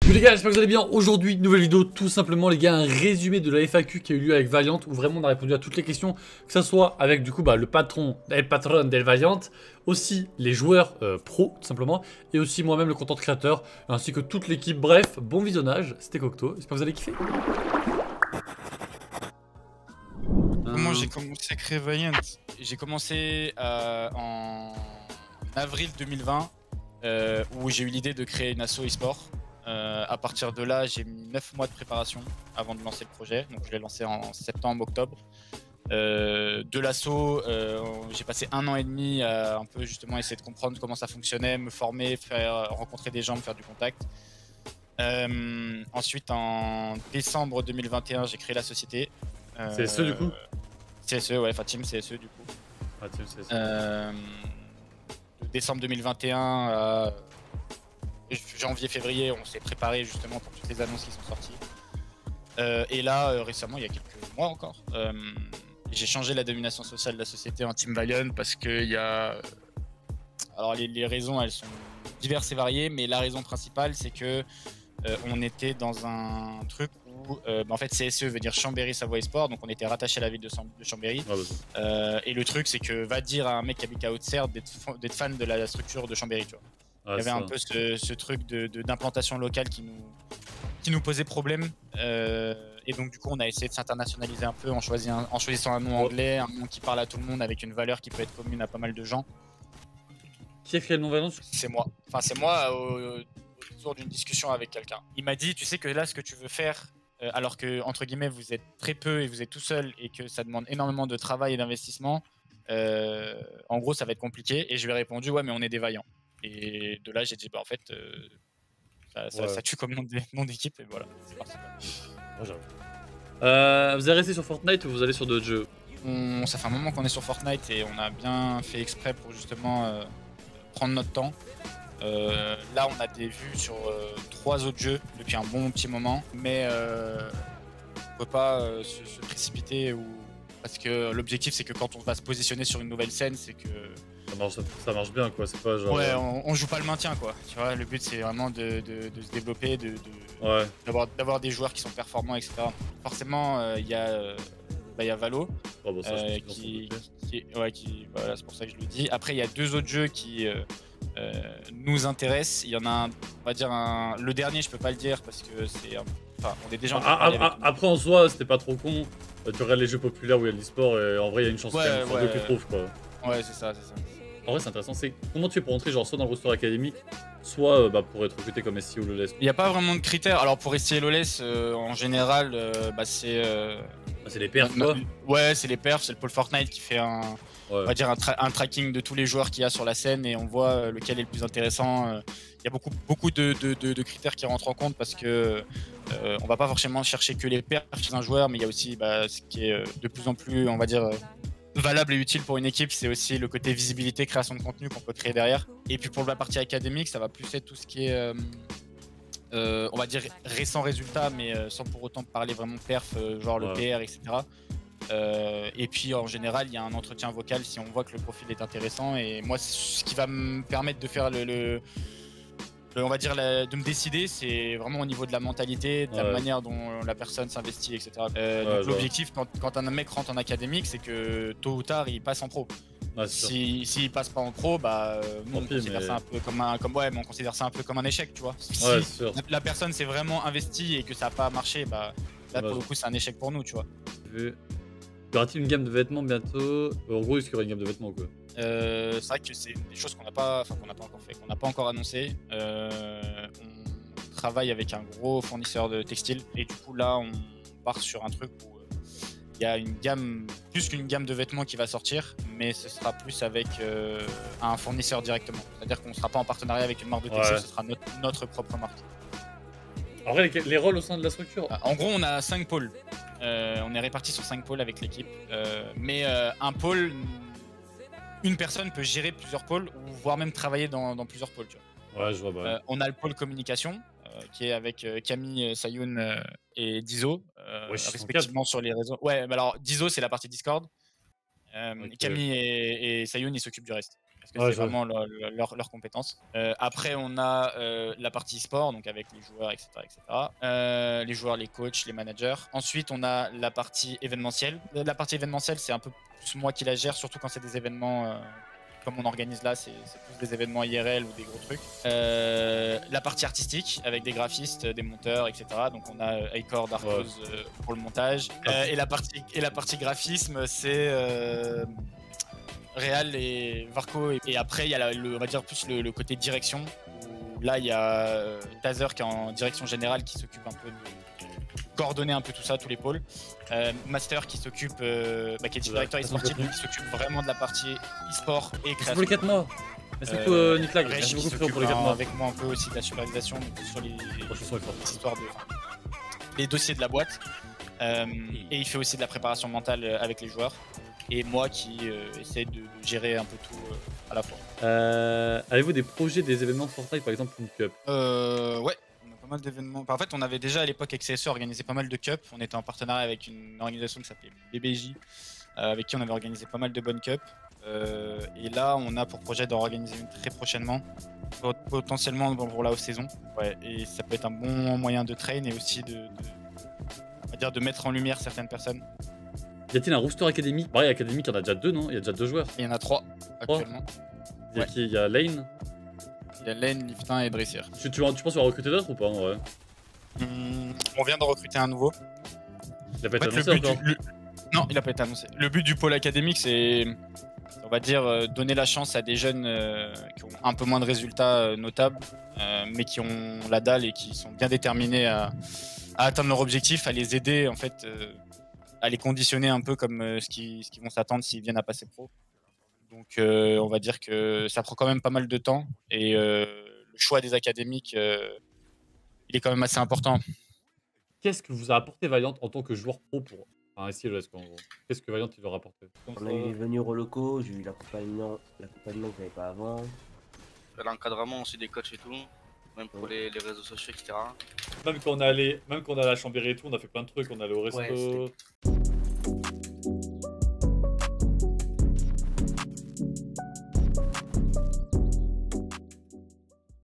Salut les gars, j'espère que vous allez bien. Aujourd'hui, nouvelle vidéo, tout simplement les gars, un résumé de la FAQ qui a eu lieu avec Valiant, où vraiment on a répondu à toutes les questions, que ce soit avec du coup le patron, El Patron d'El Valiant, aussi les joueurs pro tout simplement, et aussi moi-même le content créateur, ainsi que toute l'équipe. Bref, bon visionnage, c'était Cocteau, j'espère que vous allez kiffer. Comment j'ai commencé à créer Valiant? J'ai commencé en avril 2020 où j'ai eu l'idée de créer une asso e-sport. À partir de là, j'ai mis 9 mois de préparation avant de lancer le projet. Donc je l'ai lancé en septembre-octobre. De l'asso, j'ai passé 1 an et demi à un peu justement essayer de comprendre comment ça fonctionnait, me former, rencontrer des gens, me faire du contact. Ensuite, en décembre 2021, j'ai créé la société. CSE du coup CSE, ouais, enfin Team CSE du coup. Ah, Team CSE. De décembre 2021 à janvier-février, on s'est préparé justement pour toutes les annonces qui sont sorties. Et là, récemment, il y a quelques mois encore, j'ai changé la domination sociale de la société en Team Valiant parce qu'il y a... Alors les raisons, elles sont diverses et variées, mais la raison principale, c'est que on était dans un truc où, en fait, CSE veut dire Chambéry-Savoie Sport, donc on était rattaché à la ville de Chambéry. Et le truc, c'est que va dire à un mec qui habite à Haute-Serre d'être fan de la structure de Chambéry, tu vois. Il y avait un peu ce truc d'implantation locale qui nous posait problème. Et donc, du coup, on a essayé de s'internationaliser un peu en choisissant un nom anglais, un nom qui parle à tout le monde avec une valeur qui peut être commune à pas mal de gens. Qui a créé le nom Valiant? C'est moi. Enfin, c'est moi autour d'une discussion avec quelqu'un. Il m'a dit, tu sais que là, ce que tu veux faire, alors que, entre guillemets, vous êtes très peu et vous êtes tout seul et que ça demande énormément de travail et d'investissement, en gros, ça va être compliqué. Et je lui ai répondu, ouais, mais on est des vaillants. Et de là, j'ai dit, bah en fait, ça tue comme nom d'équipe, et voilà, c'est parti. Vous allez rester sur Fortnite ou vous allez sur d'autres jeux? Ça fait un moment qu'on est sur Fortnite et on a bien fait exprès pour justement prendre notre temps. Là, on a des vues sur 3 autres jeux depuis un bon petit moment, mais on peut pas se précipiter parce que l'objectif, c'est que quand on va se positionner sur une nouvelle scène, c'est que ça marche bien quoi, c'est pas genre... Ouais, on joue pas le maintien quoi, tu vois, le but c'est vraiment de se développer, d'avoir des joueurs qui sont performants, etc. Forcément, il y a Valo, voilà, c'est pour ça que je le dis. Après, il y a 2 autres jeux qui nous intéressent. Il y en a un, on va dire le dernier, je peux pas le dire parce que c'est... Enfin, on est déjà après en soi, c'était pas trop con. Tu regardes les jeux populaires où il y a de l'e-sport et en vrai, il y a une chance que tu trouves quoi. Ouais, c'est ça. En vrai, c'est intéressant. C'est comment tu fais pour entrer genre soit dans le roster académique, soit pour être recruté comme SI ou LoLS? Il n'y a pas vraiment de critères. Alors pour SI et LoLS, en général, c'est... c'est les perfs quoi. Ouais, c'est les perfs, c'est le pôle Fortnite qui fait on va dire un tracking de tous les joueurs qu'il y a sur la scène et on voit lequel est le plus intéressant. Il y a beaucoup de critères qui rentrent en compte parce que on va pas forcément chercher que les perfs chez un joueur, mais il y a aussi ce qui est de plus en plus, on va dire, valable et utile pour une équipe, c'est aussi le côté visibilité, création de contenu qu'on peut créer derrière. Et puis pour la partie académique, ça va plus être tout ce qui est, on va dire, récent résultat, mais sans pour autant parler vraiment perf, genre le PR, etc. Et puis en général, il y a un entretien vocal si on voit que le profil est intéressant. Et moi, ce qui va me permettre de faire on va dire de me décider, c'est vraiment au niveau de la mentalité, de la manière dont la personne s'investit, etc. Donc l'objectif quand un mec rentre en académique, c'est que tôt ou tard il passe en pro. S'il passe pas en pro, nous on considère ça un peu on considère ça un peu comme un échec, tu vois. Si la personne s'est vraiment investie et que ça n'a pas marché, là pour le coup c'est un échec pour nous, tu vois. Y aura-t-il une gamme de vêtements bientôt? En gros, est-ce qu'il y aura une gamme de vêtements quoi? C'est vrai que c'est des choses qu'on n'a pas encore fait, qu'on n'a pas encore annoncé. On travaille avec un gros fournisseur de textiles et du coup là on part sur un truc où il y a une gamme, plus qu'une gamme de vêtements qui va sortir, mais ce sera plus avec un fournisseur directement. C'est-à-dire qu'on ne sera pas en partenariat avec une marque de textile, ce sera notre propre marque. En vrai, les rôles au sein de la structure? En gros, on a 5 pôles. On est répartis sur 5 pôles avec l'équipe. Mais un pôle, une personne peut gérer plusieurs pôles ou voire même travailler dans plusieurs pôles. Tu vois. Ouais, je vois. On a le pôle communication qui est avec Camille, Sayoun et Dizo, respectivement sur les réseaux. Ouais, alors Dizo, c'est la partie Discord. Camille et Sayoun, ils s'occupent du reste. parce que c'est vraiment leur compétence. Après, on a la partie sport, donc avec les joueurs, etc. Les joueurs, les coachs, les managers. Ensuite, on a la partie événementielle. La partie événementielle, c'est un peu plus moi qui la gère, surtout quand c'est des événements comme on organise là, c'est plus des événements IRL ou des gros trucs. La partie artistique, avec des graphistes, des monteurs, etc. Donc on a Icor, Darkos pour le montage. Et la partie graphisme, c'est Réal et Varco. Et après, il y a on va dire plus le côté direction. Où là, il y a Tazer qui est en direction générale, qui s'occupe un peu de coordonner un peu tout ça, tous les pôles. Master qui s'occupe, qui est directeur e-sportif, qui s'occupe vraiment de la partie e-sport et création. Pour les 4 mois. Merci beaucoup Nicklag, merci beaucoup frérot pour les 4 mois. Avec moi un peu aussi de la supervision sur les histoires de les dossiers de la boîte. Et il fait aussi de la préparation mentale avec les joueurs. Et moi qui essaie de gérer un peu tout à la fois. Avez-vous des projets, des événements Fortnite, par exemple une cup? Ouais. Pas mal d'événements. En fait, on avait déjà à l'époque avec CSE organisé pas mal de cups. On était en partenariat avec une organisation qui s'appelait BBJ, avec qui on avait organisé pas mal de bonnes cups. Et là, on a pour projet d'en organiser une très prochainement, potentiellement pour la haute-saison. Ouais, et ça peut être un bon moyen de train et aussi on va dire de mettre en lumière certaines personnes. Y a-t-il un roster académique? Pareil, académique, il y en a déjà 2, non? Il y a déjà 2 joueurs. Il y en a 3 actuellement. Il y a Lane. Il y a Lane, Liftin et Dressier. Tu penses qu'on va recruter d'autres ou pas en vrai? On vient de recruter un nouveau. Il a pas été annoncé encore? Non, il a pas été annoncé. Le but du pôle académique, c'est, on va dire, donner la chance à des jeunes qui ont un peu moins de résultats notables, mais qui ont la dalle et qui sont bien déterminés à atteindre leur objectif, à les aider en fait, à les conditionner un peu comme ce qu'ils vont s'attendre s'ils viennent à passer pro. Donc on va dire que ça prend quand même pas mal de temps et le choix des académiques, il est quand même assez important. Qu'est-ce que vous a apporté Valiant en tant que joueur pro pour SCLS en gros? Qu'est-ce que Valiant il leur a apporté? On a eu les venus locaux, j'ai eu l'accompagnement que j'avais pas avant. L'encadrement aussi des coachs et tout, même pour les réseaux sociaux, etc. Même quand on est allé à la Chambéry et tout, on a fait plein de trucs, on est allé au resto. Ouais,